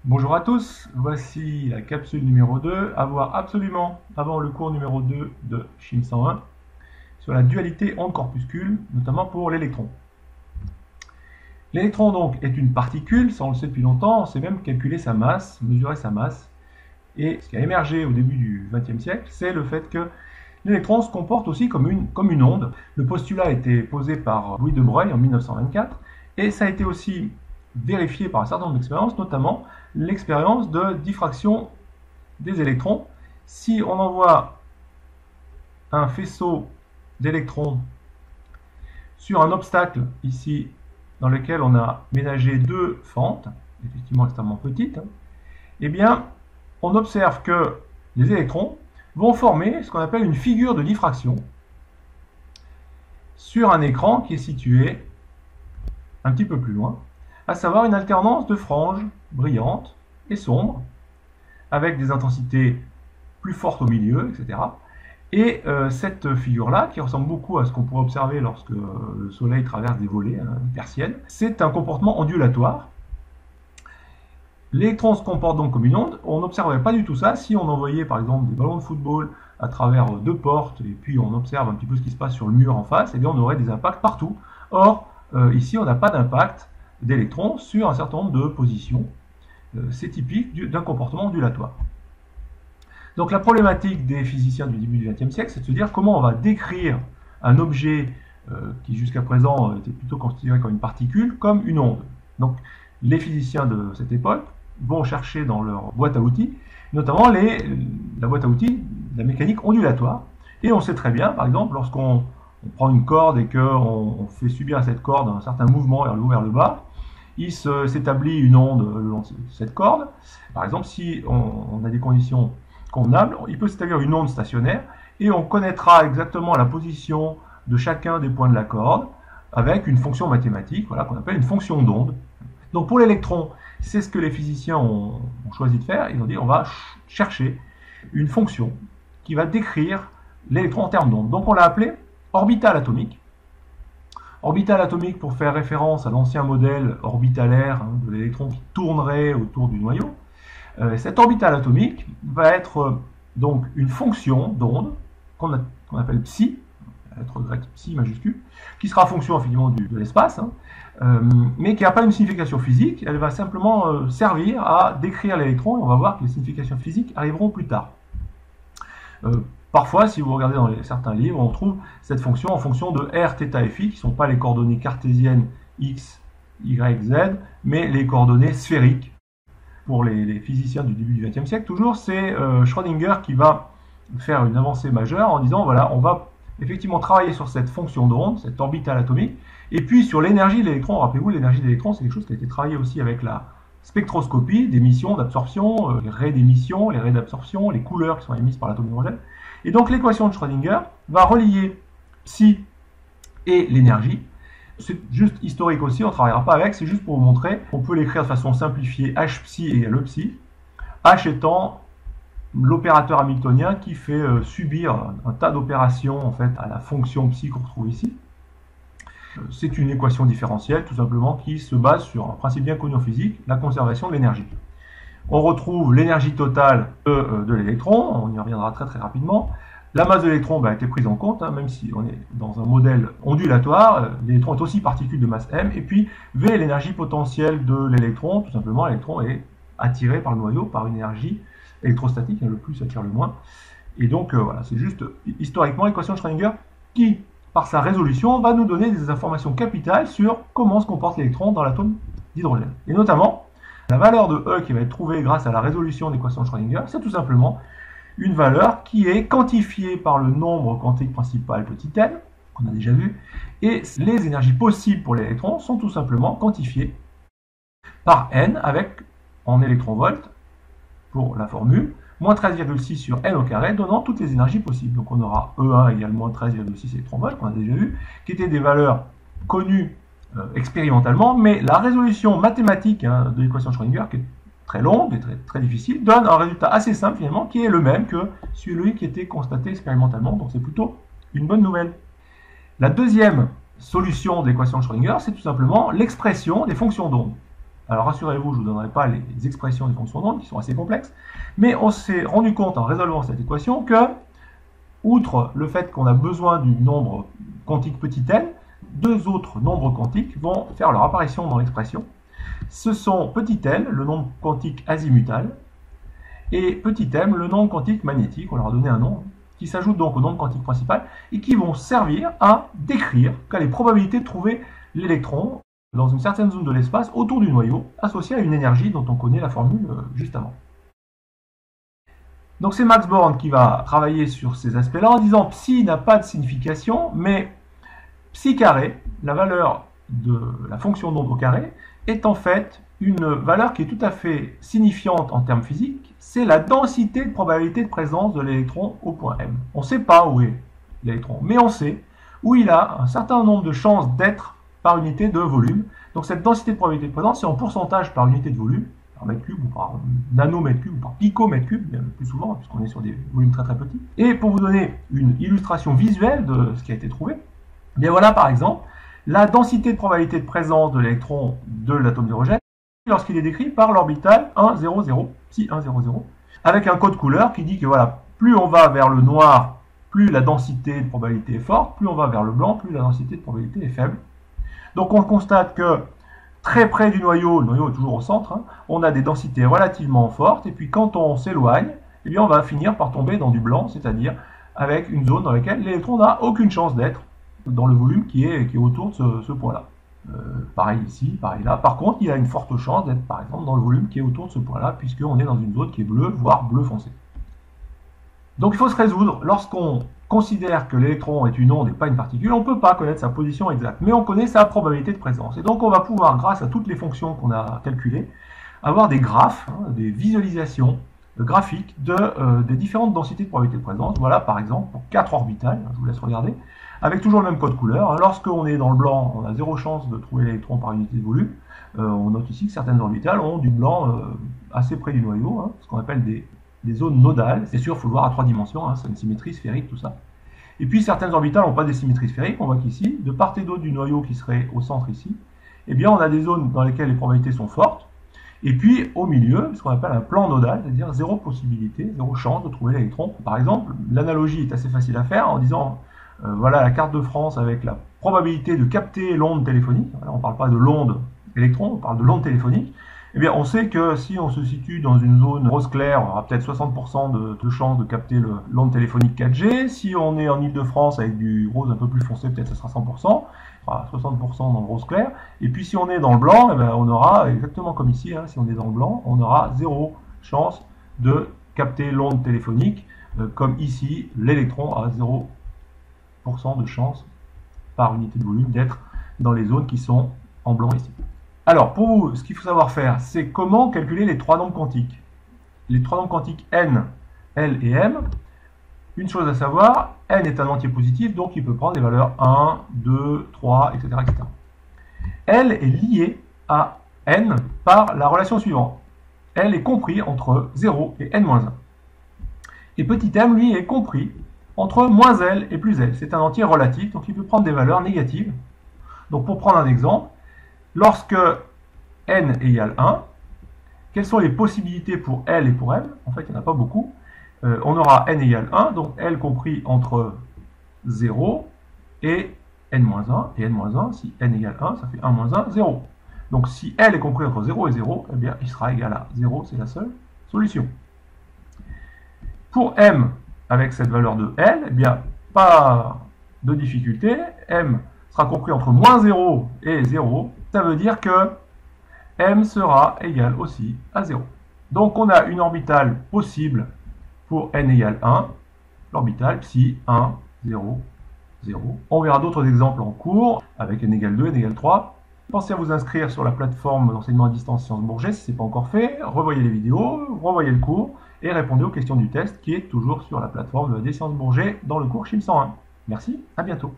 Bonjour à tous, voici la capsule numéro 2 à voir absolument avant le cours numéro 2 de Chine 101 sur la dualité onde-corpuscule, notamment pour l'électron. L'électron donc est une particule, ça on le sait depuis longtemps, on sait même calculer sa masse, mesurer sa masse. Et ce qui a émergé au début du XXe siècle, c'est le fait que l'électron se comporte aussi comme une onde. Le postulat a été posé par Louis de Broglie en 1924 et ça a été aussi vérifié par un certain nombre d'expériences, notamment l'expérience de diffraction des électrons. Si on envoie un faisceau d'électrons sur un obstacle ici dans lequel on a ménagé deux fentes, effectivement extrêmement petites, eh bien on observe que les électrons vont former ce qu'on appelle une figure de diffraction sur un écran qui est situé un petit peu plus loin, à savoir une alternance de franges brillantes et sombres, avec des intensités plus fortes au milieu, etc. Et cette figure-là, qui ressemble beaucoup à ce qu'on pourrait observer lorsque le Soleil traverse des volées persiennes, c'est un comportement ondulatoire. L'électron se comporte donc comme une onde. On n'observerait pas du tout ça si on envoyait par exemple des ballons de football à travers deux portes et puis on observe un petit peu ce qui se passe sur le mur en face, et bien on aurait des impacts partout. Or, ici on n'a pas d'impact d'électrons sur un certain nombre de positions. C'est typique d'un comportement ondulatoire. Donc la problématique des physiciens du début du XXe siècle, c'est de se dire comment on va décrire un objet qui jusqu'à présent était plutôt considéré comme une particule, comme une onde. Donc les physiciens de cette époque vont chercher dans leur boîte à outils, notamment la boîte à outils de la mécanique ondulatoire. Et on sait très bien, par exemple, lorsqu'on prend une corde et qu'on fait subir à cette corde un certain mouvement vers le haut, vers le bas, il s'établit une onde le long de cette corde. Par exemple, si on a des conditions convenables, il peut s'établir une onde stationnaire et on connaîtra exactement la position de chacun des points de la corde avec une fonction mathématique, voilà, qu'on appelle une fonction d'onde. Donc pour l'électron, c'est ce que les physiciens ont choisi de faire. Ils ont dit on va chercher une fonction qui va décrire l'électron en termes d'onde. Donc on l'a appelé orbital atomique. Orbital atomique pour faire référence à l'ancien modèle orbitalaire de l'électron qui tournerait autour du noyau. Cet orbital atomique va être donc une fonction d'onde qu'on appelle psi, lettre grecque psi majuscule, qui sera fonction effectivement de l'espace, mais qui n'a pas une signification physique. Elle va simplement servir à décrire l'électron, et on va voir que les significations physiques arriveront plus tard. Parfois, si vous regardez dans certains livres, on trouve cette fonction en fonction de r, θ et phi, qui ne sont pas les coordonnées cartésiennes x, y, z, mais les coordonnées sphériques. Pour les physiciens du début du XXe siècle, toujours, c'est Schrödinger qui va faire une avancée majeure en disant, voilà, on va effectivement travailler sur cette fonction d'onde, cette orbitale atomique, et puis sur l'énergie de l'électron. Rappelez-vous, l'énergie de l'électron, c'est quelque chose qui a été travaillé aussi avec la spectroscopie, d'émission, d'absorption, les raies d'émission, les raies d'absorption, les couleurs qui sont émises par l'atome d'hydrogène. Et donc l'équation de Schrödinger va relier psi et l'énergie. C'est juste historique aussi, on ne travaillera pas avec, c'est juste pour vous montrer. On peut l'écrire de façon simplifiée, h psi égale e psi. H étant l'opérateur hamiltonien qui fait subir un tas d'opérations en fait à la fonction psi qu'on retrouve ici. C'est une équation différentielle tout simplement qui se base sur un principe bien connu en physique, la conservation de l'énergie. On retrouve l'énergie totale de l'électron, on y reviendra très très rapidement. La masse de l'électron a été prise en compte, même si on est dans un modèle ondulatoire, l'électron est aussi particule de masse m, et puis V est l'énergie potentielle de l'électron, tout simplement l'électron est attiré par le noyau par une énergie électrostatique, le plus attire le moins. Et donc voilà, c'est juste historiquement l'équation de Schrödinger qui, par sa résolution, va nous donner des informations capitales sur comment se comporte l'électron dans l'atome d'hydrogène. Et notamment, la valeur de E qui va être trouvée grâce à la résolution de l'équation de Schrödinger, c'est tout simplement une valeur qui est quantifiée par le nombre quantique principal petit n, qu'on a déjà vu, et les énergies possibles pour l'électron sont tout simplement quantifiées par n avec, en électronvolts, pour la formule, moins 13,6 sur n au carré, donnant toutes les énergies possibles. Donc on aura E1 égale moins 13,6 électronvolts, qu'on a déjà vu, qui étaient des valeurs connues expérimentalement, mais la résolution mathématique de l'équation de Schrödinger, qui est très longue et très difficile, donne un résultat assez simple finalement, qui est le même que celui qui était constaté expérimentalement, donc c'est plutôt une bonne nouvelle. La deuxième solution de l'équation de Schrödinger, c'est tout simplement l'expression des fonctions d'onde. Alors rassurez-vous, je ne vous donnerai pas les expressions des fonctions d'onde qui sont assez complexes, mais on s'est rendu compte en résolvant cette équation que, outre le fait qu'on a besoin du nombre quantique petit n, deux autres nombres quantiques vont faire leur apparition dans l'expression. Ce sont petit l, le nombre quantique azimutal, et petit m, le nombre quantique magnétique, on leur a donné un nom, qui s'ajoute donc au nombre quantique principal, et qui vont servir à décrire les probabilités de trouver l'électron dans une certaine zone de l'espace autour du noyau, associé à une énergie dont on connaît la formule juste avant. Donc c'est Max Born qui va travailler sur ces aspects-là en disant psi n'a pas de signification, mais psi carré, la valeur de la fonction d'onde au carré, est en fait une valeur qui est tout à fait signifiante en termes physiques, c'est la densité de probabilité de présence de l'électron au point M. On ne sait pas où est l'électron, mais on sait où il a un certain nombre de chances d'être par unité de volume. Donc cette densité de probabilité de présence, c'est en pourcentage par unité de volume, par mètre cube ou par nanomètre cube ou par picomètre cube, bien plus souvent, puisqu'on est sur des volumes très très petits. Et pour vous donner une illustration visuelle de ce qui a été trouvé, bien voilà par exemple la densité de probabilité de présence de l'électron de l'atome d'hydrogène lorsqu'il est décrit par l'orbital 1, 0, 0, psi 1, 0, 0, avec un code couleur qui dit que voilà, plus on va vers le noir, plus la densité de probabilité est forte, plus on va vers le blanc, plus la densité de probabilité est faible. Donc on constate que très près du noyau, le noyau est toujours au centre, hein, on a des densités relativement fortes, et puis quand on s'éloigne, eh bien on va finir par tomber dans du blanc, c'est-à-dire avec une zone dans laquelle l'électron n'a aucune chance d'être dans le volume qui est autour de ce point-là. Pareil ici, pareil là. Par contre, il y a une forte chance d'être par exemple dans le volume qui est autour de ce point-là, puisqu'on est dans une zone qui est bleue, voire bleu foncé. Donc il faut se résoudre, lorsqu'on considère que l'électron est une onde et pas une particule, on ne peut pas connaître sa position exacte, mais on connaît sa probabilité de présence. Et donc on va pouvoir, grâce à toutes les fonctions qu'on a calculées, avoir des graphes, des visualisations graphiques des différentes densités de probabilité de présence. Voilà par exemple pour 4 orbitales, je vous laisse regarder, avec toujours le même code couleur. Lorsqu'on est dans le blanc, on a 0 chance de trouver l'électron par unité de volume. On note ici que certaines orbitales ont du blanc assez près du noyau, ce qu'on appelle des zones nodales. C'est sûr, il faut le voir à 3 dimensions, c'est une symétrie sphérique, tout ça. Et puis certaines orbitales n'ont pas des symétries sphériques. On voit qu'ici, de part et d'autre du noyau qui serait au centre ici, eh bien on a des zones dans lesquelles les probabilités sont fortes. Et puis au milieu, ce qu'on appelle un plan nodal, c'est-à-dire 0 possibilité, 0 chance de trouver l'électron. Par exemple, l'analogie est assez facile à faire en disant voilà la carte de France avec la probabilité de capter l'onde téléphonique. On ne parle pas de l'onde électron, on parle de l'onde téléphonique. Eh bien, on sait que si on se situe dans une zone rose claire, on aura peut-être 60% de chances de capter l'onde téléphonique 4G. Si on est en Ile-de-France avec du rose un peu plus foncé, peut-être ça sera 100%, enfin 60% dans le rose clair. Et puis si on est dans le blanc, eh bien, on aura, exactement comme ici, si on est dans le blanc, on aura 0 chance de capter l'onde téléphonique. Comme ici, l'électron a 0% de chance par unité de volume d'être dans les zones qui sont en blanc ici. Alors, pour vous, ce qu'il faut savoir faire, c'est comment calculer les trois nombres quantiques. Les trois nombres quantiques n, l et m. Une chose à savoir, n est un entier positif, donc il peut prendre des valeurs 1, 2, 3, etc. etc. L est lié à n par la relation suivante. L est compris entre 0 et n-1. Et petit m, lui, est compris entre moins L et plus L. C'est un entier relatif, donc il peut prendre des valeurs négatives. Donc pour prendre un exemple, lorsque n égale 1, quelles sont les possibilités pour L et pour M? En fait, il n'y en a pas beaucoup. On aura n égale 1, donc L compris entre 0 et n-1. Et n-1, si n égale 1, ça fait 1 moins 1, 0. Donc si L est compris entre 0 et 0, eh bien, il sera égal à 0, c'est la seule solution. Pour M, avec cette valeur de L, eh bien, pas de difficulté. M sera compris entre moins 0 et 0. Ça veut dire que M sera égal aussi à 0. Donc on a une orbitale possible pour n égale 1, l'orbitale psi 1, 0, 0. On verra d'autres exemples en cours, avec n égale 2, n égale 3. Pensez à vous inscrire sur la plateforme d'enseignement à distance Sciences Bourget si ce n'est pas encore fait. Revoyez les vidéos, revoyez le cours et répondez aux questions du test qui est toujours sur la plateforme des Sciences Bourget dans le cours CHIM 101. Merci, à bientôt.